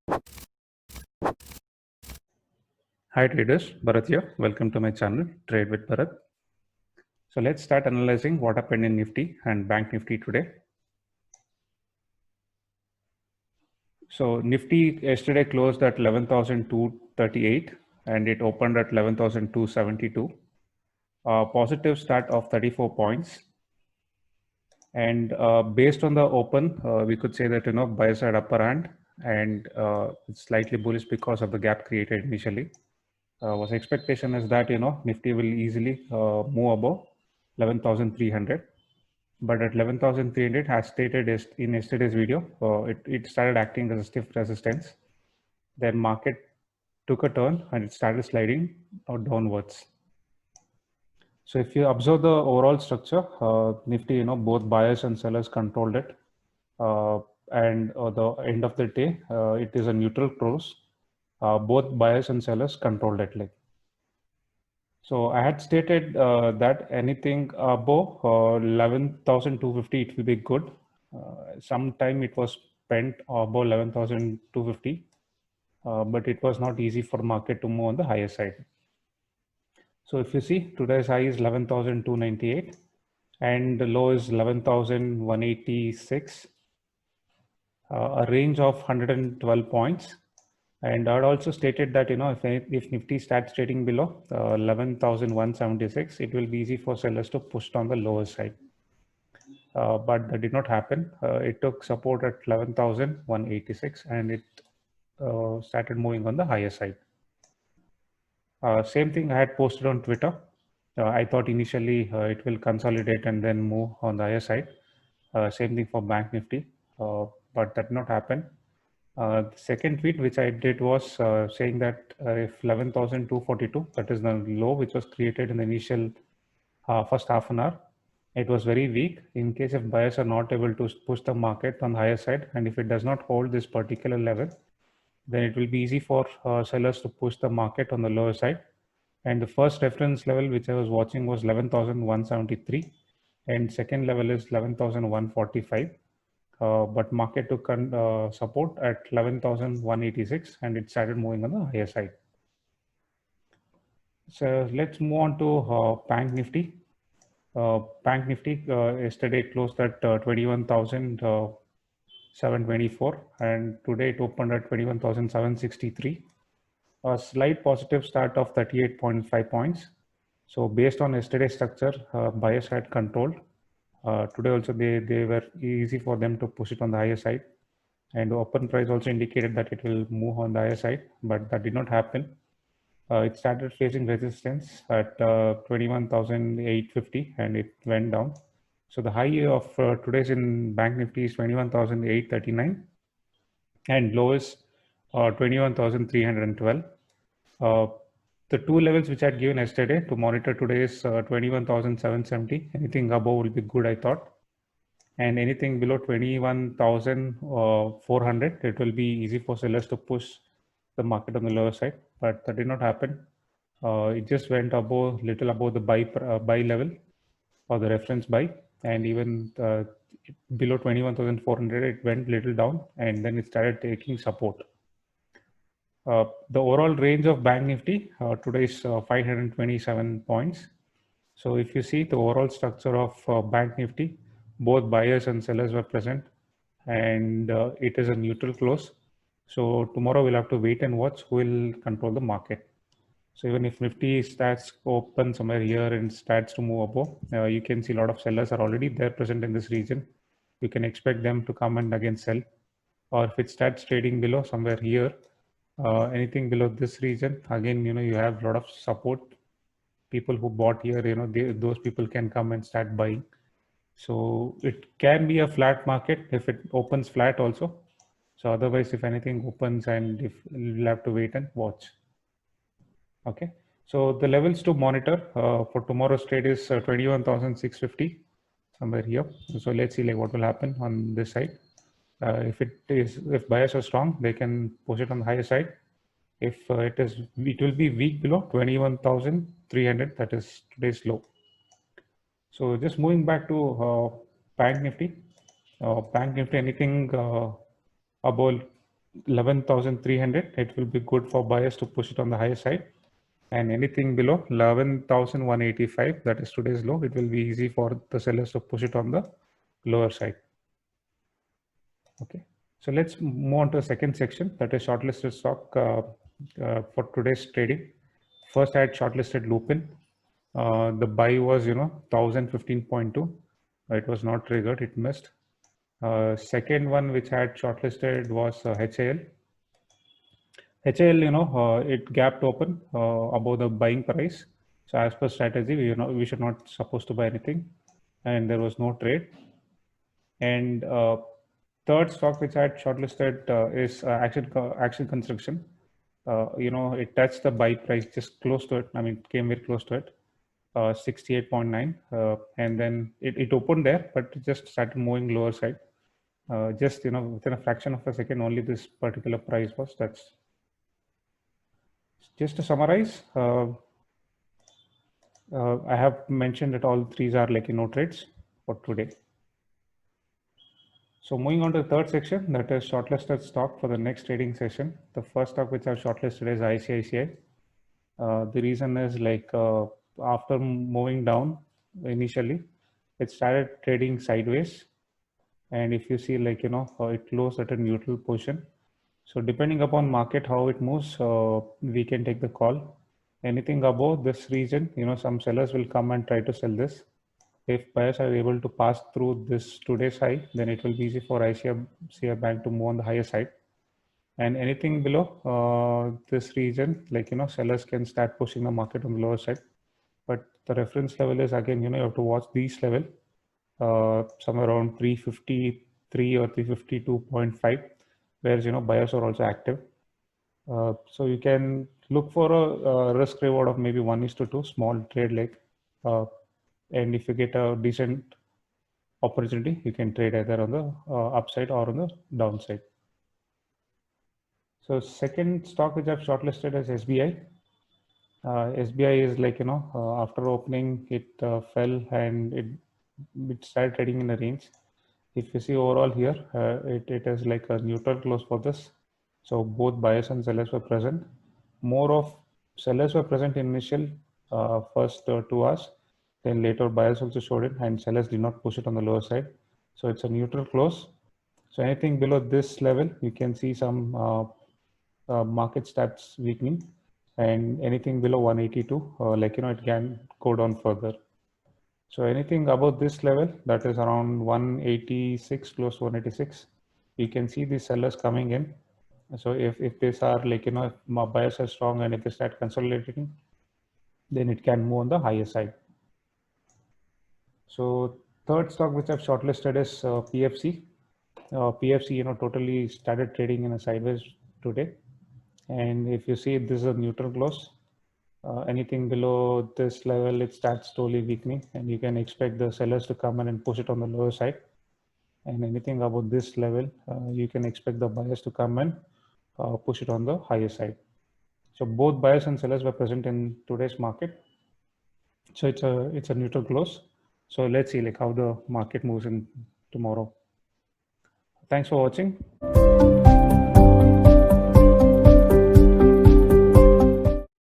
Hi traders, Bharat here. Welcome to my channel, Trade with Bharat. So let's start analyzing what happened in Nifty and Bank Nifty today. So Nifty yesterday closed at 11,238 and it opened at 11,272. Positive start of 34 points. And based on the open, we could say that buyers had upper hand and it's slightly bullish because of the gap created initially. Was expectation is that Nifty will easily move above 11,300, but at 11,300, as stated in yesterday's video, it started acting as a stiff resistance. Then market took a turn and it started sliding downwards. So if you observe the overall structure, Nifty, both buyers and sellers controlled it, and the end of the day, it is a neutral close. Both buyers and sellers controlled it. So I had stated that anything above 11,250, it will be good. Sometime it was spent above 11,250, but it was not easy for market to move on the higher side. So if you see, today's high is 11,298 and the low is 11,186, a range of 112 points. And I had also stated that if Nifty starts trading below 11,176, it will be easy for sellers to push on the lower side. But that did not happen. It took support at 11,186 and it started moving on the higher side. Same thing I had posted on Twitter. I thought initially it will consolidate and then move on the higher side. Same thing for Bank Nifty, but that did not happen. The second tweet which I did was saying that if 11,242, that is the low which was created in the initial first half an hour, it was very weak. In case if buyers are not able to push the market on the higher side, and if it does not hold this particular level, then it will be easy for sellers to push the market on the lower side. And the first reference level which I was watching was 11,173, and second level is 11,145. But market took support at 11,186 and it started moving on the higher side. So let's move on to Bank Nifty. Bank Nifty yesterday closed at 21,724 and today it opened at 21,763. A slight positive start of 38.5 points. So based on yesterday's structure, buyers had control. Today also they were easy for them to push it on the higher side, and open price also indicated that it will move on the higher side, but that did not happen. It started facing resistance at 21,850 and it went down. So the high of today's in Bank Nifty is 21,839 and low is 21,312. The two levels which I had given yesterday to monitor today is 21,770. Anything above will be good, I thought. And anything below 21,400, it will be easy for sellers to push the market on the lower side, but that did not happen. It just went above, little above the buy level or the reference buy, and even below 21,400, it went little down, and then it started taking support. The overall range of Bank Nifty today is 527 points. So if you see the overall structure of Bank Nifty, both buyers and sellers were present, and it is a neutral close. So tomorrow we'll have to wait and watch who will control the market. So even if Nifty starts open somewhere here and starts to move above, you can see a lot of sellers are already there present in this region. You can expect them to come and again sell. Or if it starts trading below somewhere here, anything below this region, again, you have a lot of support. People who bought here, those people can come and start buying. So it can be a flat market if it opens flat also. So otherwise, if anything opens, and if we'll have to wait and watch. Okay. So the levels to monitor for tomorrow's trade is 21,650 somewhere here. So let's see like what will happen on this side. If buyers are strong, they can push it on the higher side. If it will be weak below 21,300. That is today's low. So just moving back to Bank Nifty. Bank Nifty, anything above 11,300, it will be good for buyers to push it on the higher side. And anything below 11,185, that is today's low, it will be easy for the sellers to push it on the lower side. Okay, so let's move on to the second section, that is shortlisted stock for today's trading. First, I had shortlisted Lupin. The buy was 1015.2. It was not triggered, it missed. Second one which I had shortlisted was HAL. HAL, it gapped open above the buying price. So as per strategy, we should not supposed to buy anything, and there was no trade. And third stock which I had shortlisted is Action Construction. It touched the buy price just close to it. I mean, it came very close to it, 68.9, and then it opened there, but it just started moving lower side. Just within a fraction of a second, only this particular price was touched. Just to summarize, I have mentioned that all threes are like no trades for today. So moving on to the third section, that is shortlisted stock for the next trading session. The first stock which I've shortlisted is ICICI. The reason is like after moving down initially, it started trading sideways. And if you see like, it closed at a neutral position. So depending upon market, how it moves, we can take the call. Anything above this region, some sellers will come and try to sell this. If buyers are able to pass through this today's high, then it will be easy for ICICI Bank to move on the higher side. And anything below this region, like, sellers can start pushing the market on the lower side. But the reference level is again, you have to watch these level, somewhere around 353 or 352.5, where, buyers are also active. So you can look for a risk reward of maybe 1:2, small trade like, and if you get a decent opportunity, you can trade either on the upside or on the downside. So second stock which I've shortlisted is SBI. SBI is like, after opening, it fell and it started trading in the range. If you see overall here, it is like a neutral close for this. So both buyers and sellers were present. More of sellers were present in initial first 2 hours. Then later buyers also showed it and sellers did not push it on the lower side. So it's a neutral close. So anything below this level, you can see some market starts weakening, and anything below 182, it can go down further. So anything above this level, that is around 186, close to 186, you can see the sellers coming in. So if these are like, if buyers are strong and if they start consolidating, then it can move on the higher side. So third stock which I've shortlisted is PFC. PFC, totally started trading in a sideways today. And if you see, this is a neutral close. Anything below this level, it starts slowly weakening, and you can expect the sellers to come in and push it on the lower side. And anything above this level, you can expect the buyers to come and push it on the higher side. So both buyers and sellers were present in today's market. So it's a neutral close. So let's see like how the market moves in tomorrow. Thanks for watching.